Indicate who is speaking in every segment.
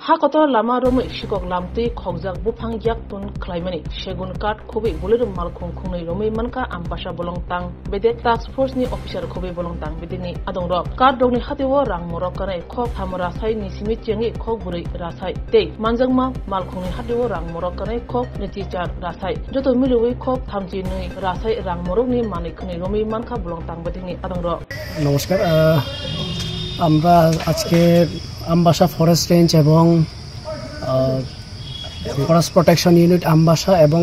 Speaker 1: Hakotor lama romo shikok lamtui khokjak bufang yak tun khlaimani segun kat khobi bulir malkhung khungnui romai manka ampasha bolong tang bede task force ni officer khobi bolong tang bedini adong rok kat dogni hatiwo rang morok kanai khok thamara sai ni simi chengi khok buri rasai tei manjangma malkhungni hatiwo rang morok kanai khok neti char rasai joto milui khok thamji nui rasai rang morok ni manik khuni romai manka bolong tang bedini adong rok
Speaker 2: নমস্কার আমরা আজকে Ambassa forest range এবং forest protection unit Ambassa এবং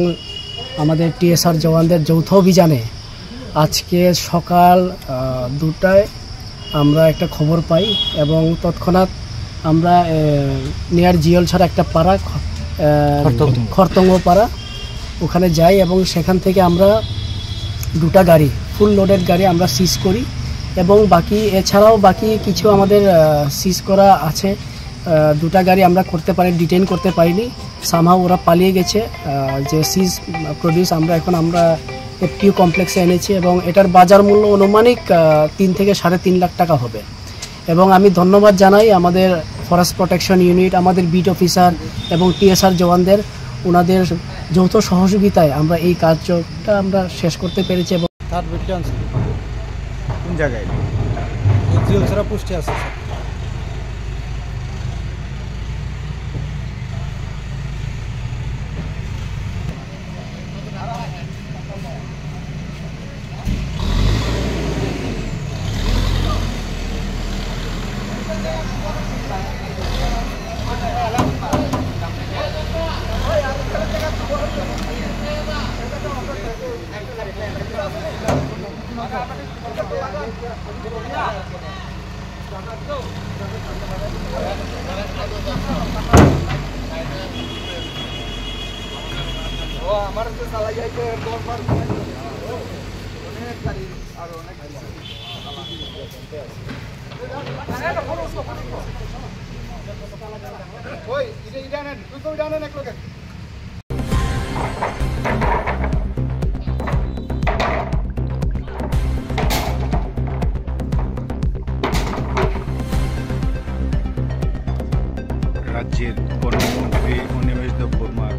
Speaker 2: আমাদের TSR জওয়ানদের যৌথ অভিযানে আজকে সকাল 2টায় আমরা একটা খবর পাই এবং তৎক্ষণাৎ আমরা নিয়ার জিওল ছাড়া একটা পাড়া খরতঙ্গ পাড়া ওখানে যাই এবং সেখান থেকে আমরা দুটা গাড়ি ফুল লোডেড গাড়ি আমরা সিজ করি এবং বাকি এছাড়াও বাকি কিছু আমাদের সিজ করা আছে দুটা গাড়ি আমরা করতে পারি ডিটেইন করতে পারিনি সামহাও ওরা পালিয়ে গেছে যে সিজ প্রডিউস আমরা এফটিউ কমপ্লেক্সে এনেছি এবং এটার বাজার মূল্য অনুমানিক 3 থেকে 3.5 লাখ টাকা হবে এবং আমি ধন্যবাদ জানাই আমাদের ফরেস্ট প্রোটেকশন ইউনিট আমাদের বিট অফিসার এবং টিএসআর জওয়ানদের ওনাদের যৌথ সহযোগিতায় আমরা এই কাজটা আমরা শেষ করতে পেরেছি এবং
Speaker 3: তার বিজ্ঞান কোন জায়গায় জিও ছাড়া পুষ্টি আছে আমার তো চালা যাইতে দরবার অনেক গাড়ি আর অনেক ওই এটা নেন তুই তো জানেন এক লোক
Speaker 4: রাজ্যের বনমন্ত্রী অনিমেষ দেববর্মার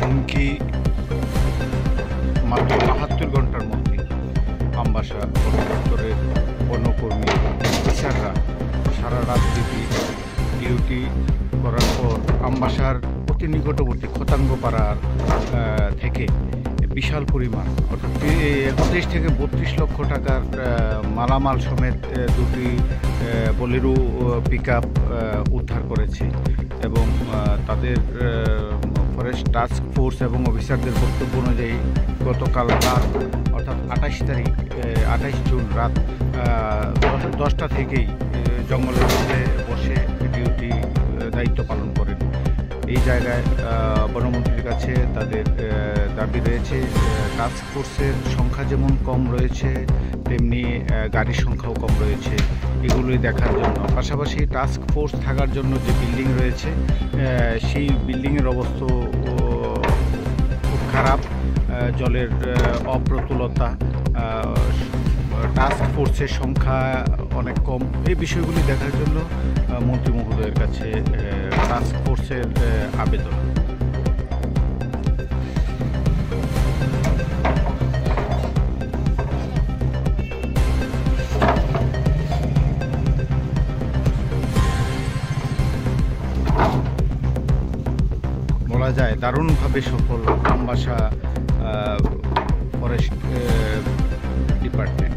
Speaker 4: হুমকি মাত্র 72 ঘন্টার মধ্যে আমবাসা বন দপ্তরের বনকর্মী অফিসাররা সারা রাত ডিউটি করার পর আমবাসার অতি নিকটবর্তী খতাঙ্গপাড়ার থেকে বিশাল পরিমাণ অর্থাৎ 31 থেকে 32 লক্ষ টাকার মালামাল সমেত দুটি বোলেরো পিকআপ উদ্ধার করেছে এবং তাদের ফরেস্ট টাস্ক ফোর্স এবং অফিসারদের বক্তব্য অনুযায়ী গতকাল রাত অর্থাৎ 28 জুন রাত 10টা থেকেই জঙ্গলের মধ্যে বসে ডিউটি দায়িত্ব পালন করেন এই জায়গায় বনমন্ত্রীর কাছে তাদের দাবি রয়েছে টাস্ক ফোর্সের সংখ্যা যেমন কম রয়েছে তেমনি গাড়ির সংখ্যাও কম রয়েছে এগুলোই দেখার জন্য পাশাপাশি টাস্ক ফোর্স থাকার জন্য যে বিল্ডিং রয়েছে সেই বিল্ডিংয়ের অবস্থা খুব খারাপ জলের অপ্রতুলতা টাস্ক ফোর্সের সংখ্যা অনেক কম এই বিষয়গুলি দেখার জন্য মন্ত্রী মহোদয়ের কাছে টাস্ক ফোর্সের আবেদন বলা যায় দারুণভাবে সফল আমবাসা ফরেস্ট ডিপার্টমেন্ট।